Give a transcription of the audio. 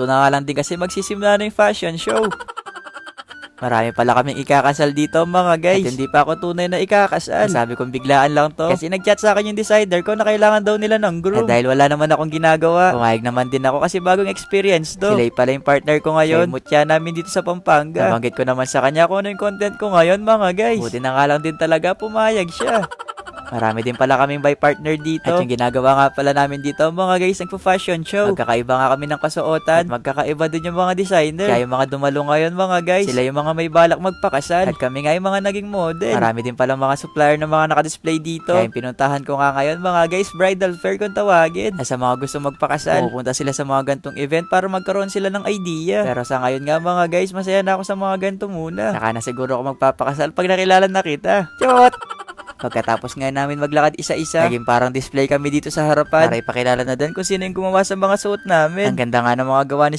Ito na nga lang din kasi magsisimula na yung fashion show. Marami pala kaming ikakasal dito mga guys. At hindi pa ako tunay na ikakasal. Sabi kong biglaan lang to. Kasi nag-chat sa akin yung decider ko na kailangan daw nila ng groom. At dahil wala naman akong ginagawa, pumayag naman din ako kasi bagong experience to. Sila pala yung partner ko ngayon. Siya mutya namin dito sa Pampanga. Nabanggit ko naman sa kanya kung ano yung content ko ngayon mga guys. Buti na nga lang din talaga pumayag siya. Marami din pala kaming by partner dito. At yung ginagawa nga pala namin dito, mga guys, nagpo-fashion show. Magkakaiba nga kami ng kasuotan. At magkakaiba din yung mga designer. Kaya yung mga dumalo ngayon, mga guys, sila yung mga may balak magpakasal. At kami nga yung mga naging model. Marami din pala mga supplier na mga nakadisplay dito. Kaya yung pinuntahan ko nga ngayon, mga guys, bridal fair kung tawagin. Sa mga gusto magpakasal, pupunta sila sa mga gantong event para magkaroon sila ng idea. Pero sa ngayon nga, mga guys, masaya na ako sa mga ganito muna. Saka na siguro ako magpapakasal pag nakilala na kita. Chot! Pagkatapos nga namin maglakad isa-isa, naging parang display kami dito sa harapan para ipakilala na din kung sino yung gumawa sa mga suot namin. Ang ganda nga ng mga gawa ni